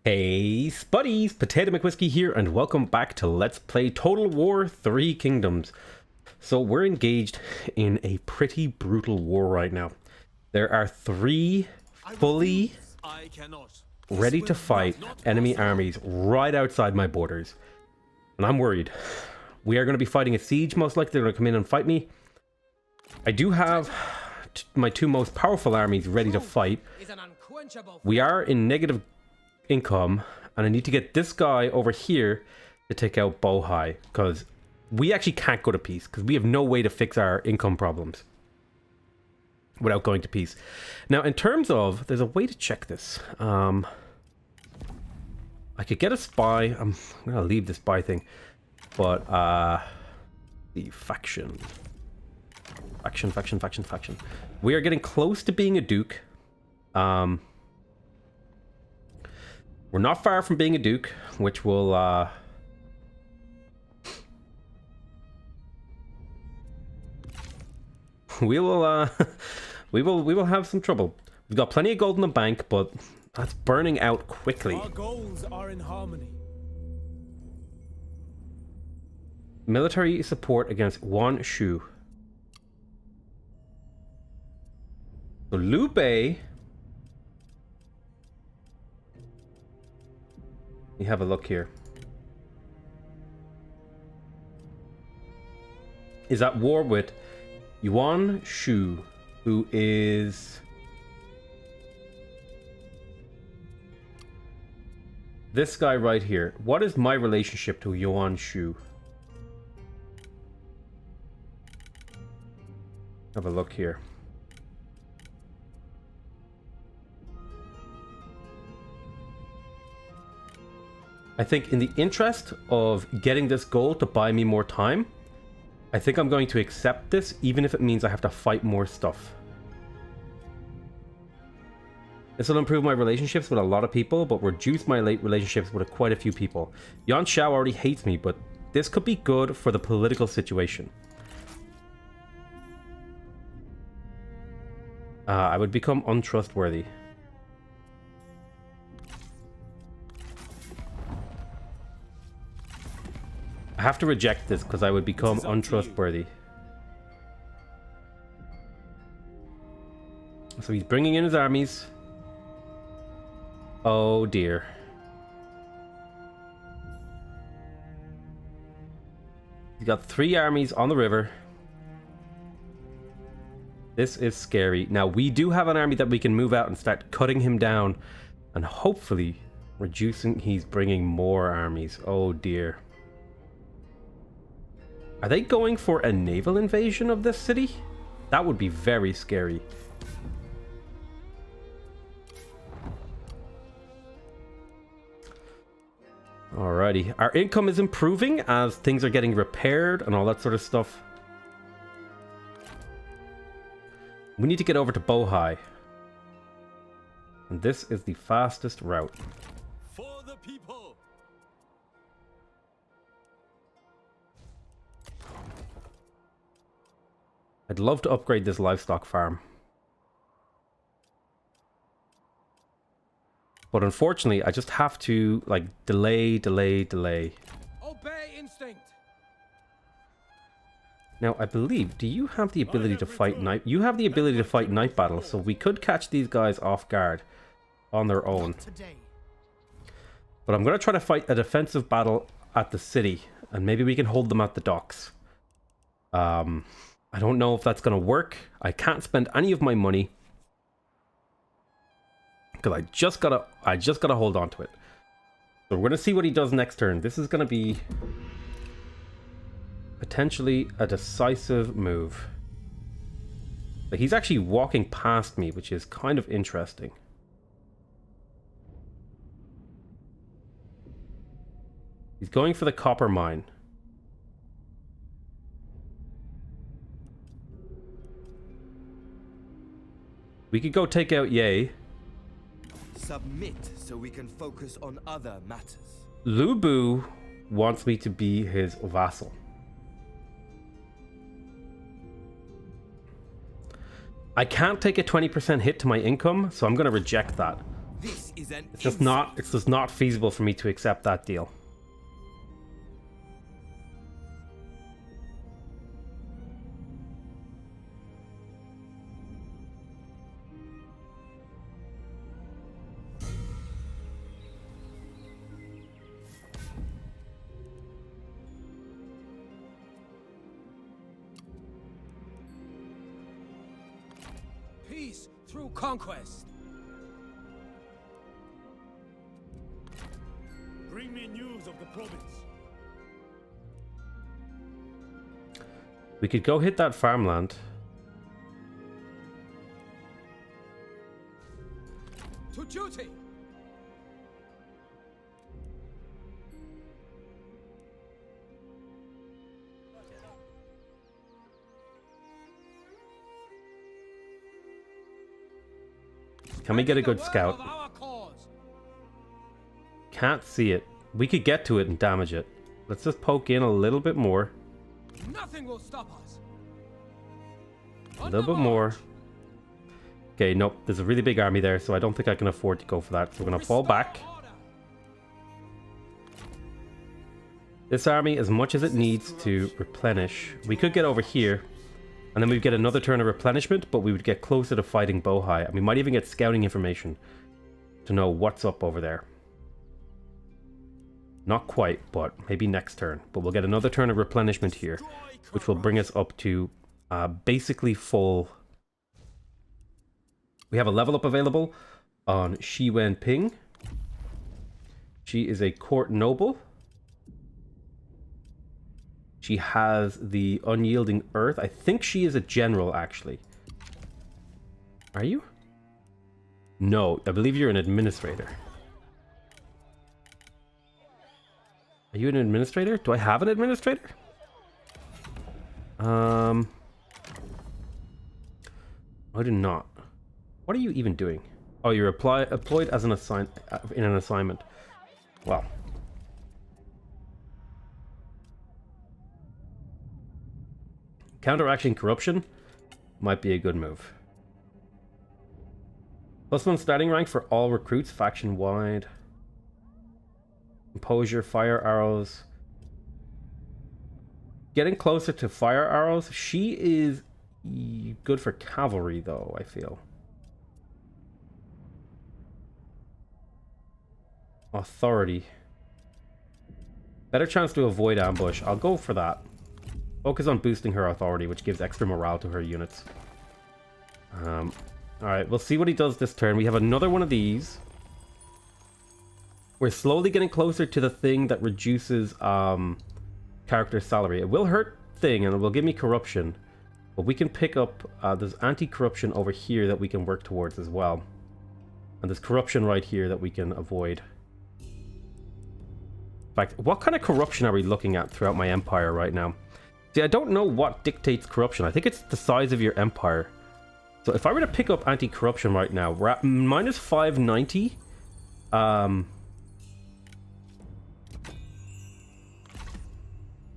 Hey Spuddies, PotatoMcWhiskey here, and welcome back to Let's Play Total War 3 Kingdoms. So we're engaged in a pretty brutal war right now. There are three fully ready to fight enemy armies right outside my borders. And I'm worried. We are going to be fighting a siege, most likely. They're going to come in and fight me. I do have my two most powerful armies ready to fight. We are in negative income, and I need to get this guy over here to take out Bohai, because we actually can't go to peace, because we have no way to fix our income problems without going to peace. Now, in terms of, there's a way to check this. I could get a spy. I'm gonna leave the spy thing, but the faction. We are getting close to being a duke. We're not far from being a duke, which will we will have some trouble. We've got plenty of gold in the bank, but that's burning out quickly. Our goals are in harmony. Military support against Yuan Shu. So Liu Bei. You have a look here. Is at war with Yuan Shu, who is this guy right here. What is my relationship to Yuan Shu? Have a look here. I think in the interest of getting this gold to buy me more time, I think I'm going to accept this, even if it means I have to fight more stuff. This will improve my relationships with a lot of people, but reduce my late relationships with quite a few people. Yuan Shao already hates me, but this could be good for the political situation. I would become untrustworthy. I have to reject this because I would become untrustworthy. So he's bringing in his armies. Oh dear. He's got 3 armies on the river. This is scary. Now we do have an army that we can move out and start cutting him down and hopefully reducing. He's bringing more armies. Oh dear. Are they going for a naval invasion of this city? That would be very scary. Alrighty. Our income is improving as things are getting repaired and all that sort of stuff. We need to get over to Bohai. And this is the fastest route. For the people. I'd love to upgrade this livestock farm. But unfortunately, I just have to, like, delay. Obey instinct. Now, I believe, do you have the ability to fight night? You have the ability to fight night battles, so we could catch these guys off guard on their own. But I'm going to try to fight a defensive battle at the city, and maybe we can hold them at the docks. I don't know if that's going to work. I can't spend any of my money because I just gotta hold on to it. So we're going to see what he does next turn. This is going to be potentially a decisive move. But he's actually walking past me, which is kind of interesting. He's going for the copper mine. We could go take out Ye. Submit so we can focus on other matters. Lu Bu wants me to be his vassal. I can't take a 20% hit to my income, so I'm going to reject that. This is an It's just not feasible for me to accept that deal. Peace through conquest. Bring me news of the province. We could go hit that farmland. To duty. Can we get a good scout? Can't see it. We could get to it and damage it. Let's just poke in a little bit more. Nothing will stop us. A little bit more. Okay, nope. There's a really big army there, so I don't think I can afford to go for that. So we're going to fall back. This army, as much as it needs to replenish, we could get over here. And then we'd get another turn of replenishment, but we would get closer to fighting Bohai. And we might even get scouting information to know what's up over there. Not quite, but maybe next turn. But we'll get another turn of replenishment here, which will bring us up to basically full. We have a level up available on Shi Wenping. She is a court noble. She has the unyielding earth. I think she is a general, actually. Are you? No, I believe you're an administrator. Are you an administrator? Do I have an administrator? I do not. What are you even doing? Oh, you're employed as an in an assignment. Well. Counteracting corruption might be a good move. +1 starting rank for all recruits, faction wide. Composure, fire arrows. Getting closer to fire arrows. She is good for cavalry, though, I feel. Authority. Better chance to avoid ambush. I'll go for that. Focus on boosting her authority, which gives extra morale to her units. Alright, we'll see what he does this turn. We have another one of these. We're slowly getting closer to the thing that reduces character salary. It will hurt thing, and it will give me corruption. But we can pick up... there's anti-corruption over here that we can work towards as well. And there's corruption right here that we can avoid. In fact, what kind of corruption are we looking at throughout my empire right now? See, I don't know what dictates corruption. I think it's the size of your empire. So if I were to pick up anti-corruption right now, we're at minus 590.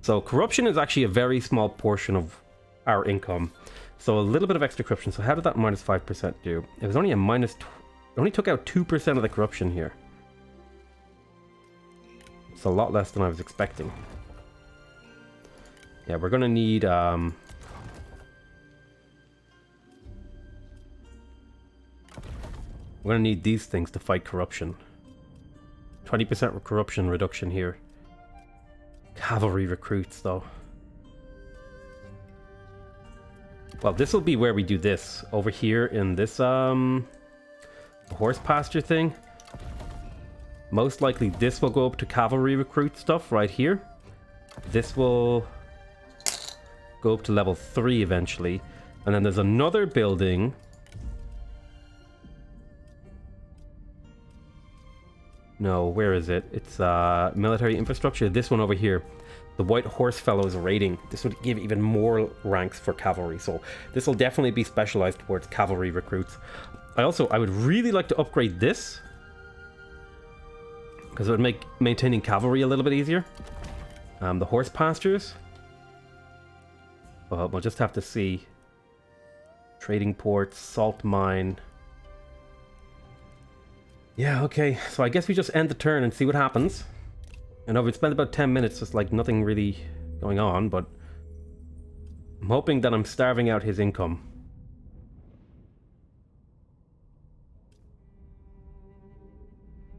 So corruption is actually a very small portion of our income. So a little bit of extra corruption. So how did that minus 5% do? It was only a minus... It only took out 2% of the corruption here. It's a lot less than I was expecting. Yeah, we're gonna need we're gonna need these things to fight corruption. 20% corruption reduction here. Cavalry recruits, though. Well, this will be where we do this. Over here in this horse pasture thing. Most likely this will go up to cavalry recruit stuff right here. This will go up to level 3 eventually. And then there's another building. No, where is it? It's military infrastructure. This one over here. The White Horse Fellows rating. This would give even more ranks for cavalry. So this will definitely be specialized towards cavalry recruits. I would really like to upgrade this. Because it would make maintaining cavalry a little bit easier. The horse pastures. Well, we'll just have to see. Trading ports, salt mine. Yeah, okay. So I guess we just end the turn and see what happens. I know we've spent about 10 minutes just like nothing really going on, but I'm hoping that I'm starving out his income.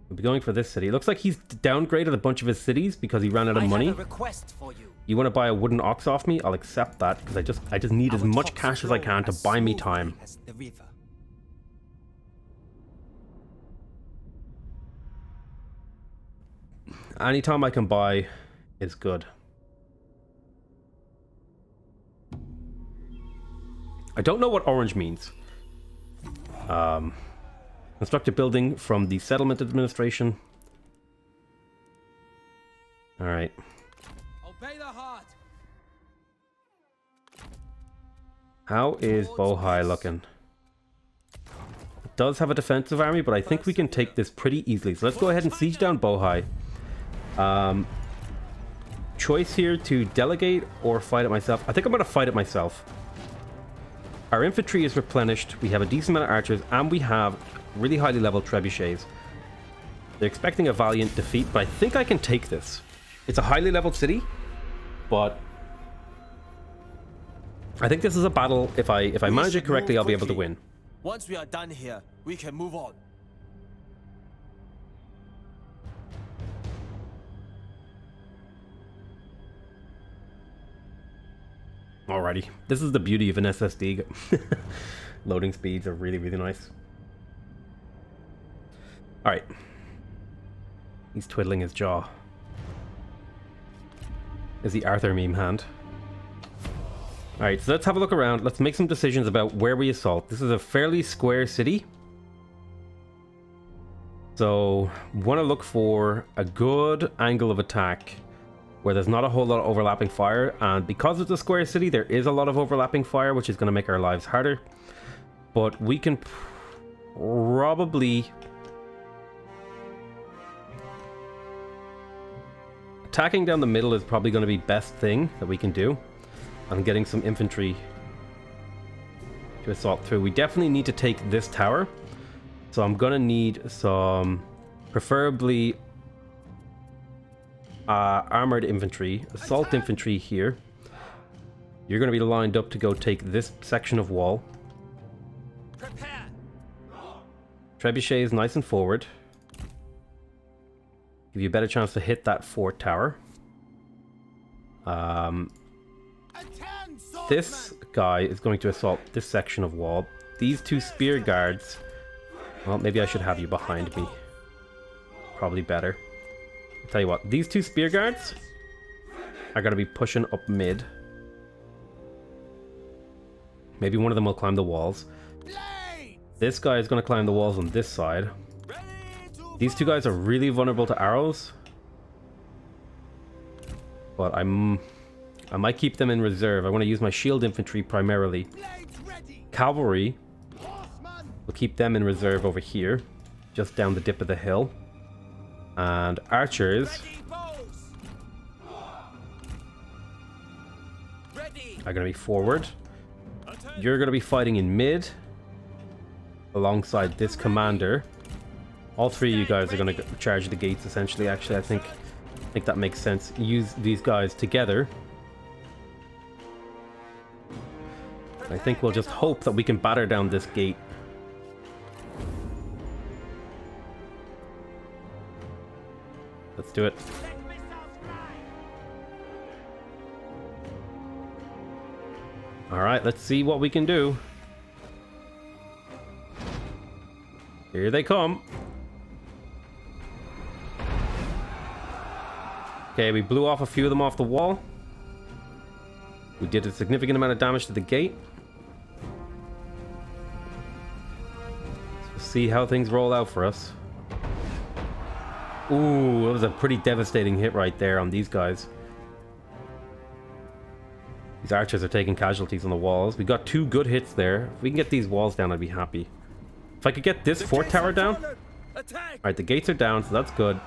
We'll be going for this city. It looks like he's downgraded a bunch of his cities because he ran out of money. I have a request for you. You want to buy a wooden ox off me? I'll accept that because I just need as much cash as I can to buy me time. The river. Anytime I can buy is good. I don't know what orange means. Construct a building from the settlement administration. Alright. Obey the heart. How is Bohai looking? It does have a defensive army, but I think we can take this pretty easily. So let's go ahead and siege down Bohai. Choice here to delegate or fight it myself. I think I'm going to fight it myself. Our infantry is replenished. We have a decent amount of archers, and we have really highly leveled trebuchets. They're expecting a valiant defeat, but I think I can take this. It's a highly leveled city, but I think this is a battle. If I manage it correctly, I'll be able to win. Once we are done here, we can move on. Alrighty. This is the beauty of an SSD. Loading speeds are really, really nice. Alright. He's twiddling his jaw. Is the Arthur meme hand. Alright, so let's have a look around. Let's make some decisions about where we assault. This is a fairly square city. So, want to look for a good angle of attack where there's not a whole lot of overlapping fire, and because it's a square city there is a lot of overlapping fire, which is going to make our lives harder, but we can probably attacking down the middle is probably going to be best thing that we can do, and getting some infantry to assault through. We definitely need to take this tower, so I'm going to need some preferably armored infantry, assault infantry here. You're going to be lined up to go take this section of wall. Prepare. Trebuchets nice and forward. Give you a better chance to hit that fort tower. This guy is going to assault this section of wall. These two spear guards, well, maybe I should have you behind me. Probably better. Tell you what, these two spear guards are going to be pushing up mid. Maybe one of them will climb the walls. This guy is going to climb the walls on this side. These two guys are really vulnerable to arrows, but I might keep them in reserve. I want to use my shield infantry primarily. Cavalry, we'll keep them in reserve over here, just down the dip of the hill. And archers are going to be forward. You're going to be fighting in mid alongside this commander. All three of you guys are going to charge the gates essentially. Actually, I think that makes sense. Use these guys together. I think we'll just hope that we can batter down this gate. Let's do it. Alright, let's see what we can do. Here they come. Okay, we blew off a few of them off the wall. We did a significant amount of damage to the gate. So we'll see how things roll out for us. Ooh, that was a pretty devastating hit right there on these guys. These archers are taking casualties on the walls. We got two good hits there. If we can get these walls down, I'd be happy. If I could get this fort tower down... Alright, the gates are down, so that's good.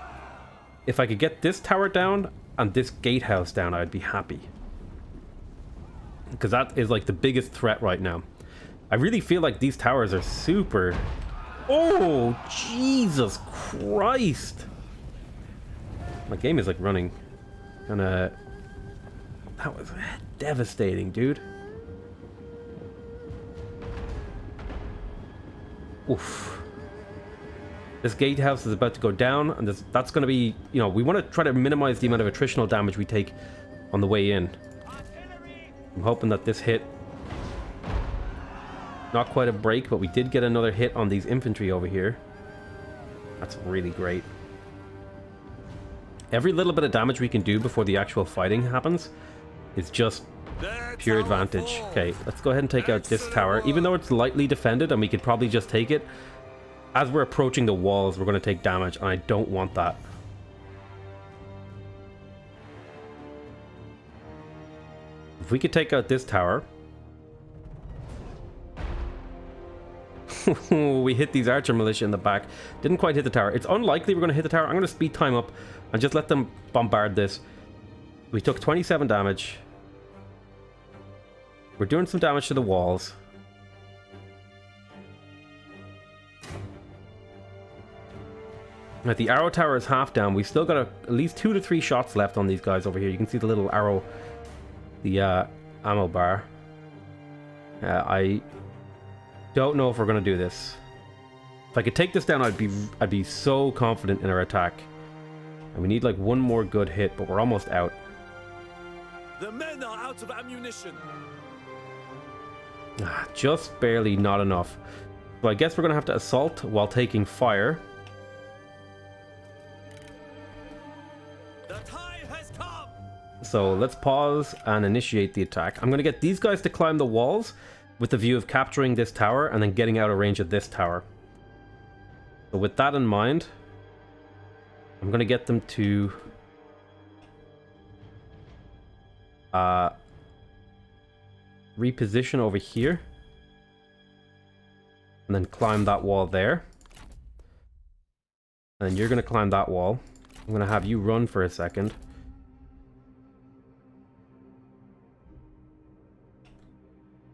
If I could get this tower down and this gatehouse down, I'd be happy. Because that is like the biggest threat right now. I really feel like these towers are super Oh, Jesus Christ. My game is like running. That was devastating, dude. Oof. This gatehouse is about to go down, and that's going to be, you know, we want to try to minimize the amount of attritional damage we take on the way in. I'm hoping that this hit, not quite a break, but we did get another hit on these infantry over here. That's really great. Every little bit of damage we can do before the actual fighting happens is just pure advantage. Okay, let's go ahead and take out this tower. Even though it's lightly defended and we could probably just take it, as we're approaching the walls, we're going to take damage, and I don't want that. If we could take out this tower... we hit these archer militia in the back. Didn't quite hit the tower. It's unlikely we're going to hit the tower. I'm going to speed time up and just let them bombard this. We took 27 damage. We're doing some damage to the walls. Right, the arrow tower is half down. We've still got at least 2 to 3 shots left on these guys over here. You can see the little arrow, the ammo bar. I don't know if we're going to do this. If I could take this down, I'd be so confident in our attack. And we need like one more good hit, but we're almost out. The men are out of ammunition. Just barely not enough. So I guess we're going to have to assault while taking fire. The time has come. So let's pause and initiate the attack. I'm going to get these guys to climb the walls with the view of capturing this tower and then getting out of range of this tower. So with that in mind, I'm going to get them to reposition over here and then climb that wall there. And you're going to climb that wall. I'm going to have you run for a second.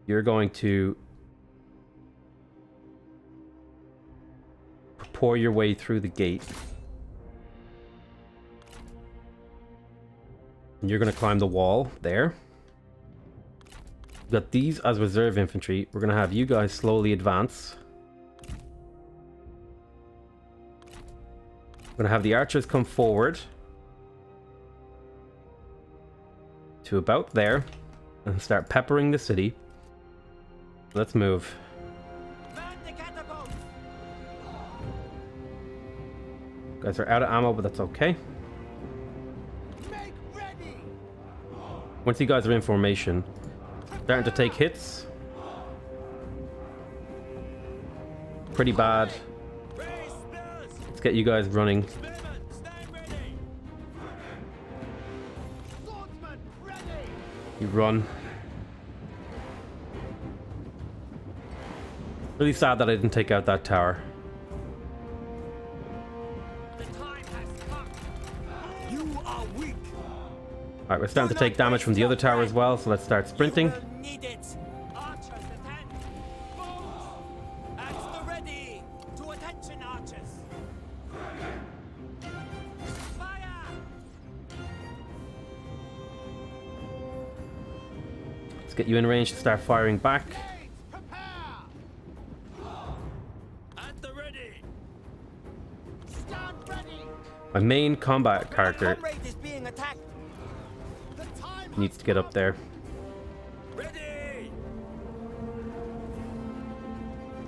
You're going to pour your way through the gate. And you're going to climb the wall there. We've got these as reserve infantry. We're going to have you guys slowly advance. We're going to have the archers come forward to about there and start peppering the city. Let's move. Guys are out of ammo, but that's okay. Once you guys are in formation, starting to take hits. Pretty bad. Let's get you guys running. You run. Really sad that I didn't take out that tower. Alright, we're starting to take damage from the other tower as well, so let's start sprinting. Let's get you in range to start firing back. My main combat character needs to get up there.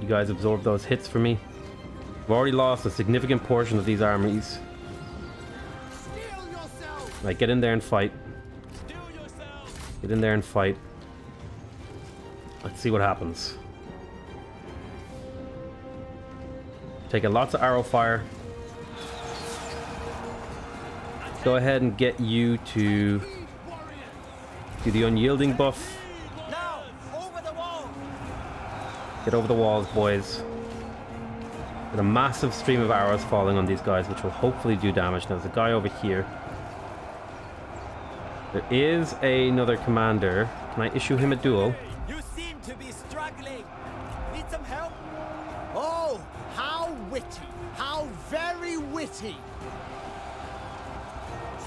You guys absorb those hits for me. We've already lost a significant portion of these armies. Right, get in there and fight. Get in there and fight. Let's see what happens. Taking lots of arrow fire. Go ahead and get you to do the unyielding buff. Now, over the wall. Get over the walls, boys. Get a massive stream of arrows falling on these guys, which will hopefully do damage. Now, there's a guy over here. There is another commander. Can I issue him a duel? You seem to be struggling. Need some help? Oh, how Very witty.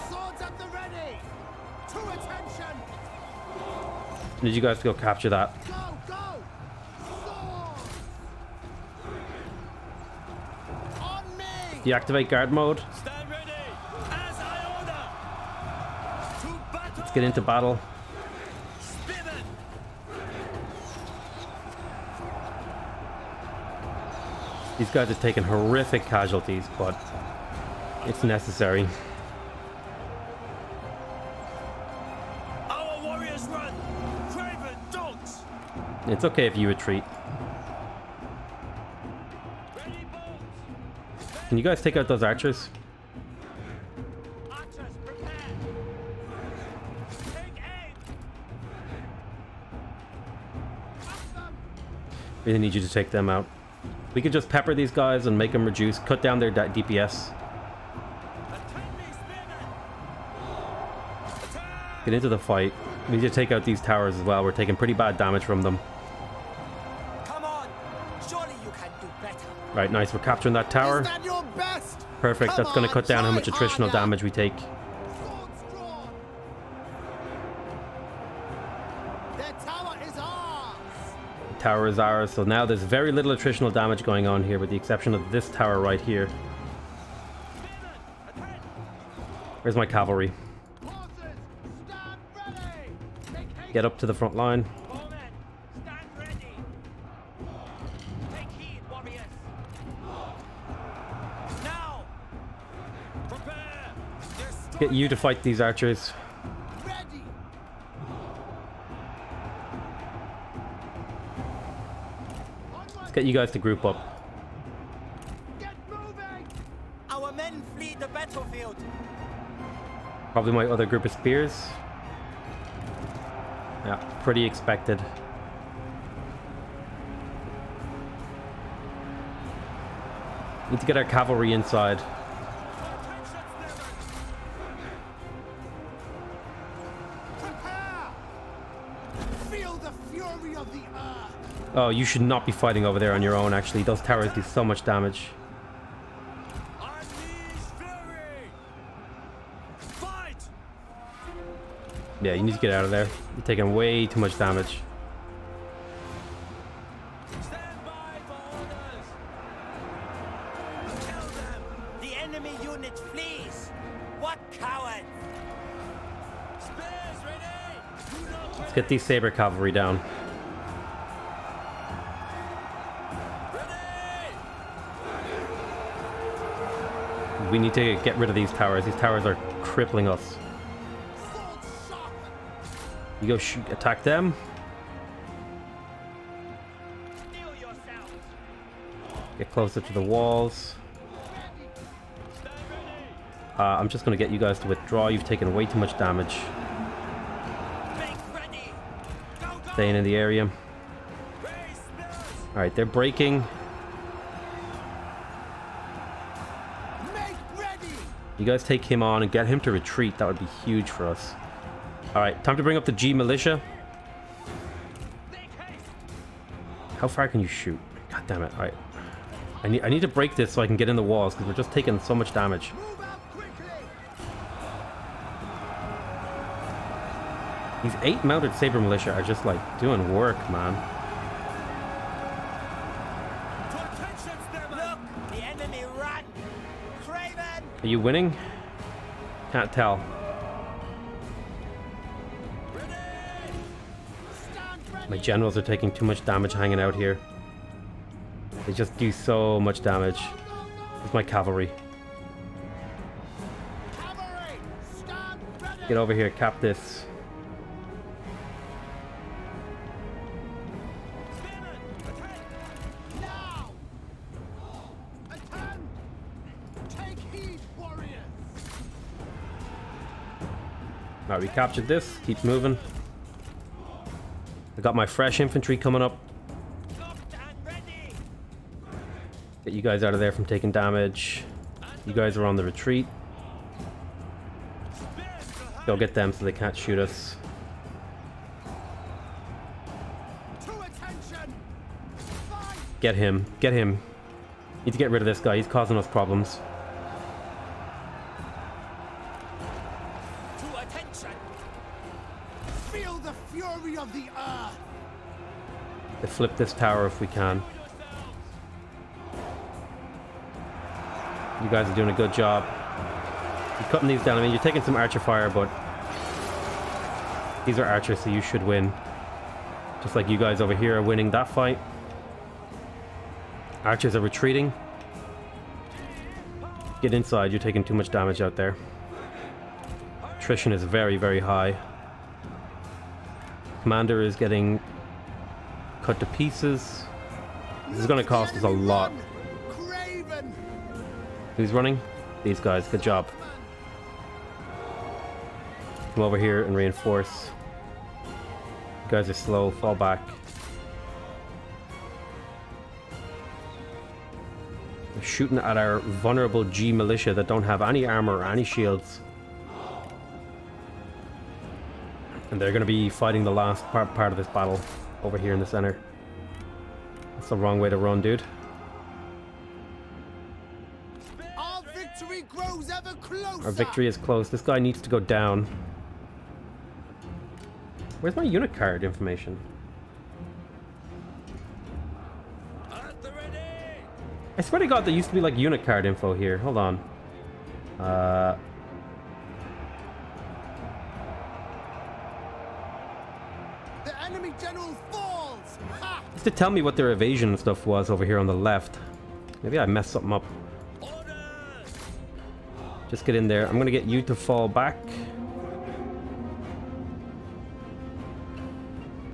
Swords at the ready. To attention. I need you guys to go capture that. Go, go. Swords. On me. Deactivate guard mode. Stand ready, as I order. To battle. Let's get into battle. Spirit. These guys are taking horrific casualties, but it's necessary. Our warriors run. Craven dogs. It's okay if you retreat. Ready bows. Can you guys take out those archers? Archers prepare. Take aim. Really need you to take them out. We could just pepper these guys and make them reduce, cut down their DPS. Attack me, spearmen. Attack. Get into the fight. We need to take out these towers as well. We're taking pretty bad damage from them. Come on. Surely you can do better. Right, nice. We're capturing that tower. Is that your best? Perfect. Come That's going to on, cut down how try much attritional harder. damage we take. Swords drawn. Their tower is ours. Tower is ours. So now there's very little attritional damage going on here with the exception of this tower right here. Where's my cavalry? Horses, stand ready. Take haste. Get up to the front line. Bowmen, stand ready. Take heed, warriors. Now. Prepare. Get you to fight these archers. Ready. Let's get you guys to group up. Get moving. Our men flee the battlefield. Probably my other group of spears. Yeah, pretty expected. Need to get our cavalry inside. Prepare. Feel the fury of the earth. Oh, you should not be fighting over there on your own, actually. Those towers do so much damage. Unleash fury. Fight. Yeah, you need to get out of there. You're taking way too much damage. Stand by for orders. Tell them the enemy unit flees. What cowards! Spears ready. Do not Let's get these saber cavalry down. ready. We need to get rid of these towers. These towers are crippling us. Swords sharpened. You go shoot, attack them. Steel yourselves. Get closer to the walls. Stand ready. I'm just going to get you guys to withdraw. You've taken way too much damage. Make ready. Go, go. Staying in the area. Raise spears. Alright, they're breaking. Make ready. You guys take him on and get him to retreat. That would be huge for us. Alright, time to bring up the G militia. Make haste. How far can you shoot? God damn it. Alright. I need to break this so I can get in the walls because we're just taking so much damage. Move out quickly. These 8 mounted saber militia are just like doing work, man. To attention, spearmen. Look, the enemy run. Craven. Are you winning? Can't tell. Ready. Stand ready. My generals are taking too much damage hanging out here. They just do so much damage. Where's my cavalry? Cavalry. Stand ready. Get over here, cap this. Spearmen, attack. Now. Attend. Take heed, warriors. Alright, we captured this. Keep moving. I got my fresh infantry coming up. Locked and ready. Get you guys out of there from taking damage. You guys are on the retreat. Spears behind. Go get them so they can't shoot us. To attention. Fight. Get him. Get him. Need to get rid of this guy. He's causing us problems. To attention. Feel the fury of the earth. Let's flip this tower if we can. You guys are doing a good job. You're cutting these down. I mean, you're taking some archer fire, but these are archers, so you should win. Just like you guys over here are winning that fight. Archers are retreating. Get inside. You're taking too much damage out there. Attrition is very, very high. Commander is getting cut to pieces. This is going to cost us a lot. Craven. Who's running? These guys. Good job. Come over here and reinforce. You guys are slow. Fall back. They're shooting at our vulnerable G militia that don't have any armor or any shields. And they're going to be fighting the last part of this battle over here in the center. That's the wrong way to run, dude. Our victory grows ever closer. Our victory is close. This guy needs to go down. Where's my unit card information? At the ready. I swear to God, there used to be like unit card info here. Hold on. The enemy general falls. Ha! Used to tell me what their evasion stuff was over here on the left. Maybe I messed something up. Orders. Just get in there. I'm gonna get you to fall back.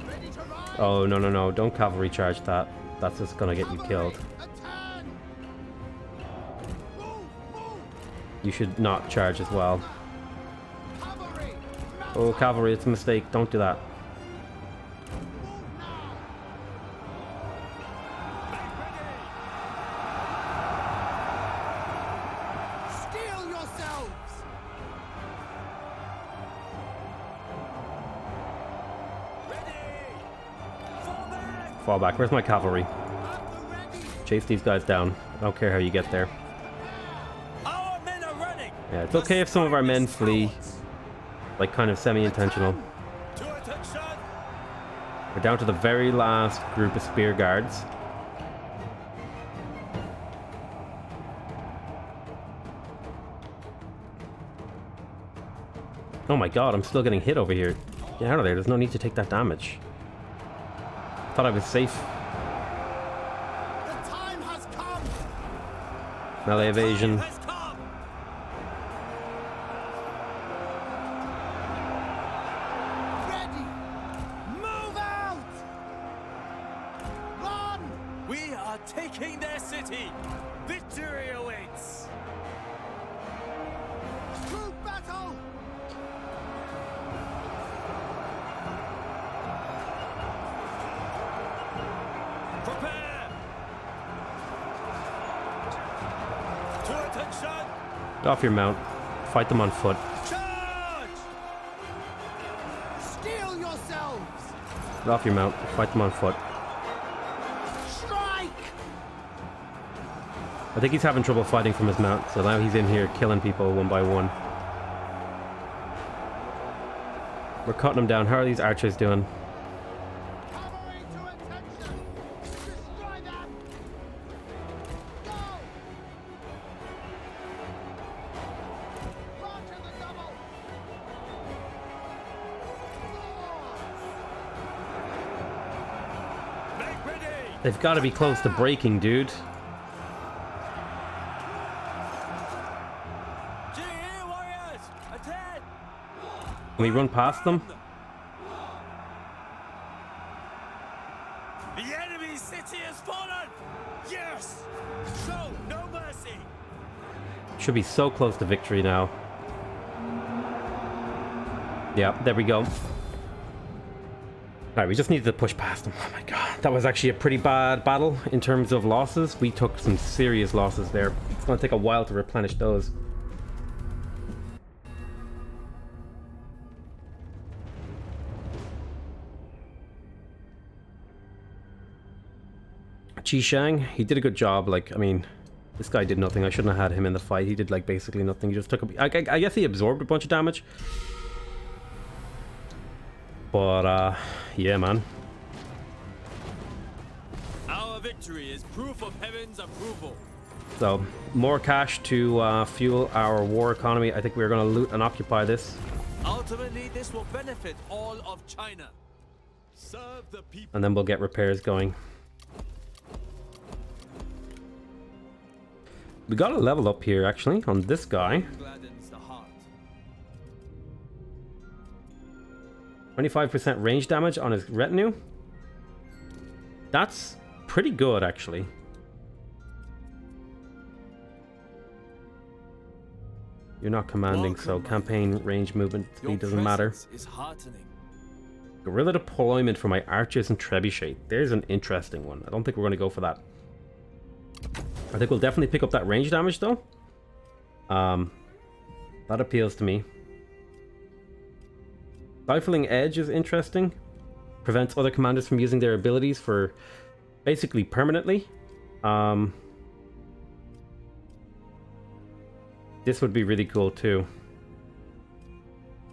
Ready to ride. Oh, no, no, no. Don't cavalry charge that. That's just gonna get you killed. Attack. Move, move. You should not charge as well. Cavalry. Oh, cavalry, it's a mistake. Don't do that. Move now. Steel yourselves. Ready. Fall back. Fall back. Where's my cavalry? At the ready. Chase these guys down. I don't care how you get there. Our men are running. Yeah, it's okay if some of our men flee. Like, kind of semi-intentional. To attention. We're down to the very last group of spear guards. Oh my god, I'm still getting hit over here. Get out of there. There's no need to take that damage. Thought I was safe. The time has come. Melee evasion. Has come. Ready. Move out. Run. We are taking their city. Victory awaits. To battle. Prepare. To attention. Get off your mount. Fight them on foot. Charge. Steel yourselves. Get off your mount. Fight them on foot. Strike. I think he's having trouble fighting from his mount, so now he's in here killing people one by one. We're cutting them down. How are these archers doing? Cavalry to attention. Destroy them. Go. March in the double. Make ready. They've got to be close to breaking, dude. Do you hear, warriors? Attack. Can we run past them? The enemy's city has fallen. Yes. Show no mercy. Should be so close to victory now. Yeah, there we go. Alright, we just needed to push past them. Oh my god. That was actually a pretty bad battle in terms of losses. We took some serious losses there. It's going to take a while to replenish those. Qi Shang, he did a good job. Like, I mean, This guy did nothing. I shouldn't have had him in the fight. He did like basically nothing. He just took a... I guess he absorbed a bunch of damage. But yeah, man. Our victory is proof of heaven's approval. So more cash to fuel our war economy. I think we're going to loot and occupy this. Ultimately, this will benefit all of China. Serve the people. And then we'll get repairs going. We got a level up here, actually, on this guy. Gladdens the heart. 25% range damage on his retinue. That's pretty good, actually. You're not commanding, so campaign range movement speed doesn't matter. Is heartening. Guerrilla deployment for my archers and trebuchet. There's an interesting one. I don't think we're going to go for that. I think we'll definitely pick up that range damage, though. That appeals to me. Stifling Edge is interesting. Prevents other commanders from using their abilities for basically permanently. This would be really cool too.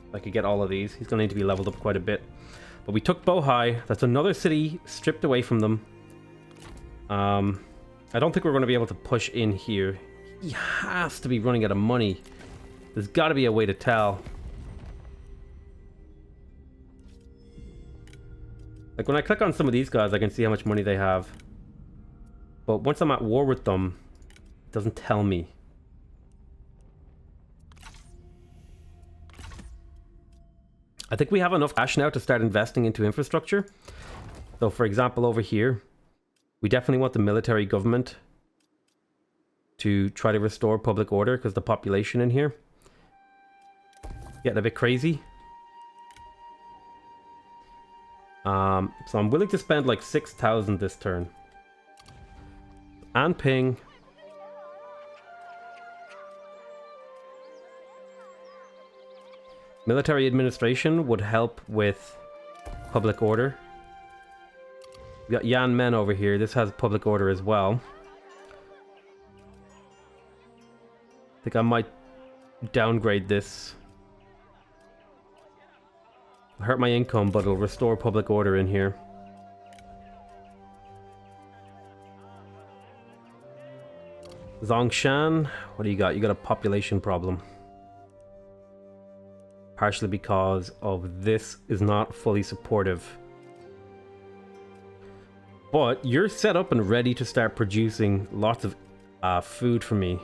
If I could get all of these. He's going to need to be leveled up quite a bit. But we took Bohai. That's another city stripped away from them. I don't think we're going to be able to push in here. He has to be running out of money. There's got to be a way to tell. Like when I click on some of these guys, I can see how much money they have. But once I'm at war with them, it doesn't tell me. I think we have enough cash now to start investing into infrastructure. So for example, over here, we definitely want the military government to try to restore public order because the population in here getting a bit crazy. So I'm willing to spend like 6,000 this turn. And ping. Military administration would help with public order. We got Yan Men over here. This has public order as well. I think I might downgrade this. It'll hurt my income, but it'll restore public order in here. Zongshan, what do you got? You got a population problem. Partially because of this is not fully supportive. But you're set up and ready to start producing lots of food for me.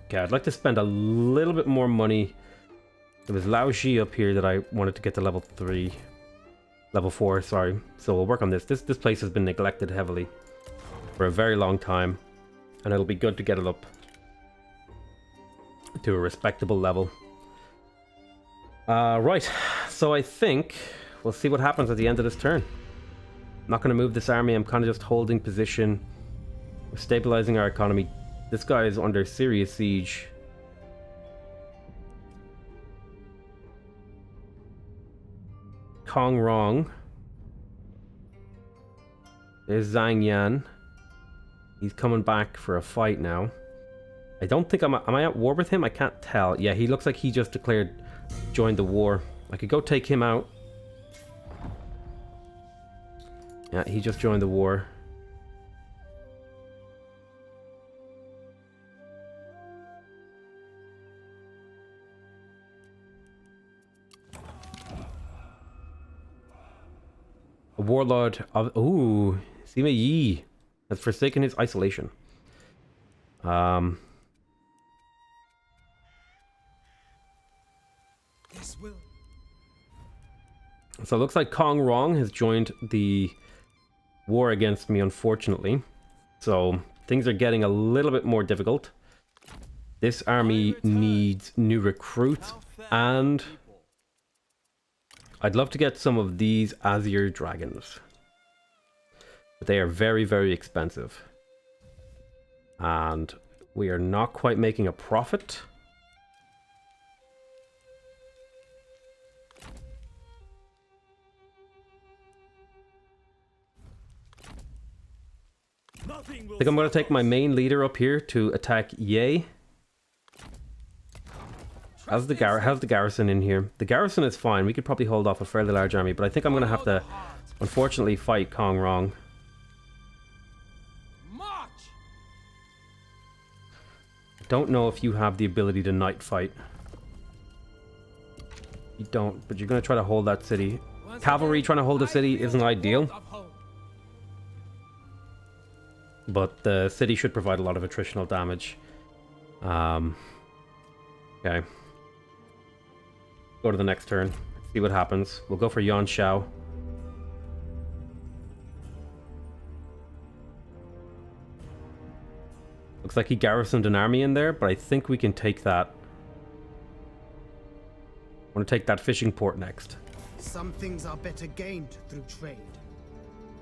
Okay, I'd like to spend a little bit more money. There was Lao Shi up here that I wanted to get to level 3. Level 4, sorry. So we'll work on this. This place has been neglected heavily for a very long time. And it'll be good to get it up to a respectable level. Right. So I think we'll see what happens at the end of this turn. I'm not going to move this army. I'm kind of just holding position. We're stabilizing our economy. This guy is under serious siege. Kong Rong. There's Zhang Yan. He's coming back for a fight now. I don't think am I at war with him? I can't tell. Yeah, he looks like he just joined the war. I could go take him out. Yeah, he just joined the war. A warlord of... Ooh, Sima Yi has forsaken his isolation. This will... So it looks like Kong Rong has joined the war against me, unfortunately. So things are getting a little bit more difficult. This army needs new recruits, and I'd love to get some of these Azure Dragons. But they are very, very expensive. And we are not quite making a profit. Nothing will I think I'm going to stop take my us. main leader up here to attack Ye. How's the garrison in here? The garrison is fine. We could probably hold off a fairly large army, but I think I'm going to have to, unfortunately, fight Kong Rong. March! I don't know if you have the ability to night fight. You don't, but you're going to try to hold that city. Once Cavalry again, trying to hold the I city feel isn't the ideal, warmth of home. but the city should provide a lot of attritional damage. Okay. Go to the next turn. See what happens. We'll go for Yuan Shao. Looks like he garrisoned an army in there, but I think we can take that. I want to take that fishing port next. Some things are better gained through trade.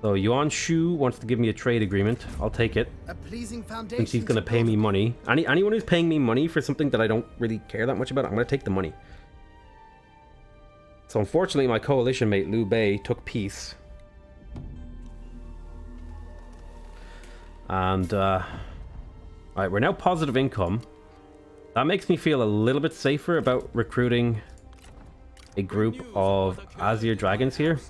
So Yuan Shu wants to give me a trade agreement. I'll take it, A pleasing foundation. since he's going to pay me money. Anyone who's paying me money for something that I don't really care that much about, I'm going to take the money. So unfortunately, my coalition mate Liu Bei took peace. And, alright, we're now positive income. That makes me feel a little bit safer about recruiting a group of Azir dragons here.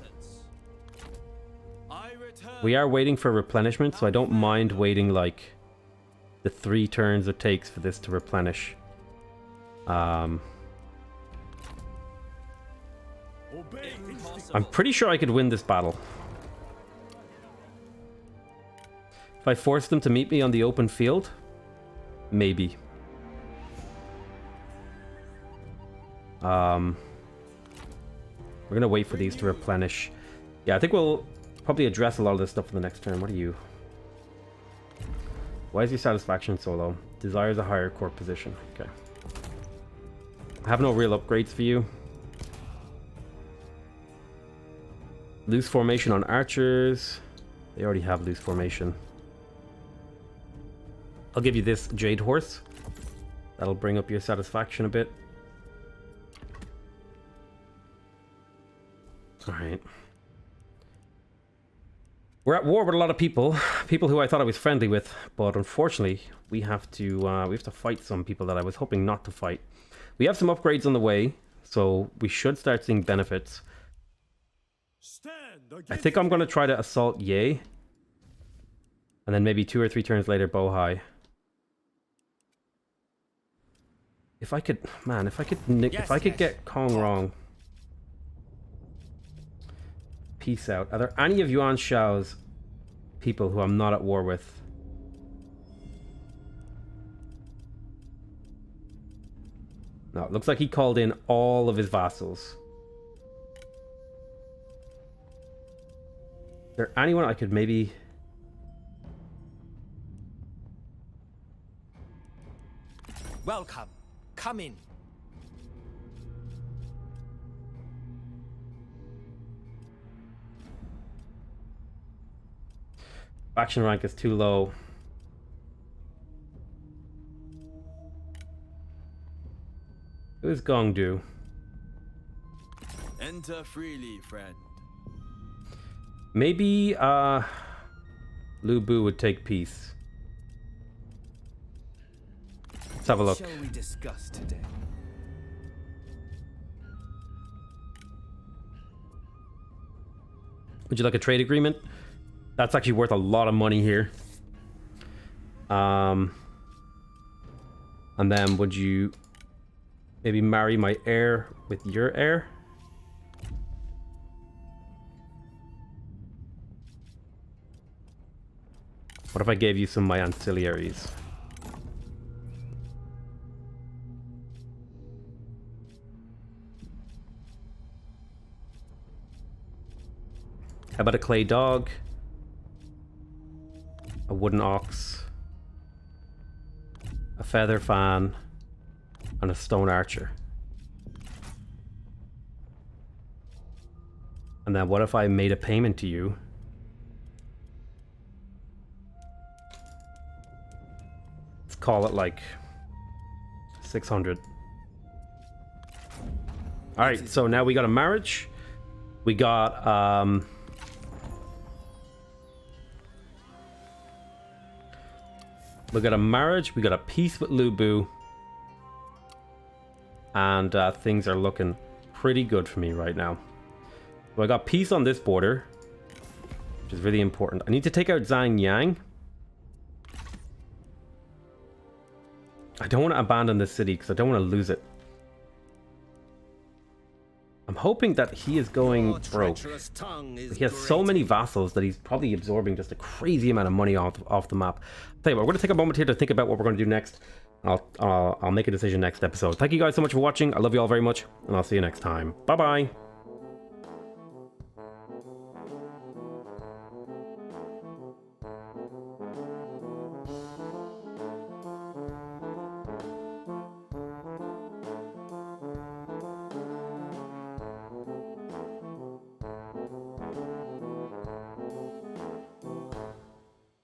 I return. We are waiting for replenishment, so I don't mind waiting like the 3 turns it takes for this to replenish. Obey instinct. I'm pretty sure I could win this battle. If I force them to meet me on the open field, maybe. We're gonna wait for these to replenish. Yeah, I think we'll probably address a lot of this stuff in the next turn. What are you? Why is your satisfaction so low? Desires a higher core position. Okay. I have no real upgrades for you. Loose formation on archers. They already have loose formation. I'll give you this Jade Horse. That'll bring up your satisfaction a bit. Alright. We're at war with a lot of people. People who I thought I was friendly with. But unfortunately, we have to fight some people that I was hoping not to fight. We have some upgrades on the way, so we should start seeing benefits. Stand I against think I'm going to try to assault Ye. And then maybe 2 or 3 turns later, Bohai. If I could... Man, if I could get Kong Rong. Peace out. Are there any of Yuan Shao's people who I'm not at war with? No, it looks like he called in all of his vassals. Is there anyone I could maybe... Welcome. Come in. Faction rank is too low. Who is Gongdu? Enter freely, friend. Maybe Lu Bu would take peace. Let's have a look. Shall we discuss today? Would you like a trade agreement? That's actually worth a lot of money here. And then would you maybe marry my heir with your heir? What if I gave you some of my ancillaries? How about a clay dog? A wooden ox? A feather fan? And a stone archer? And then what if I made a payment to you? Let's call it like 600. Alright, so now we got a marriage. We got We got a marriage. We got a peace with Lubu. And things are looking pretty good for me right now. So I got peace on this border, which is really important. I need to take out Zhang Yang. I don't want to abandon this city because I don't want to lose it. I'm hoping that he is going broke. He has so many vassals that he's probably absorbing just a crazy amount of money off the map. I'll tell you what, we're going to take a moment here to think about what we're going to do next. I'll make a decision next episode. Thank you guys so much for watching. I love you all very much, and I'll see you next time. Bye-bye.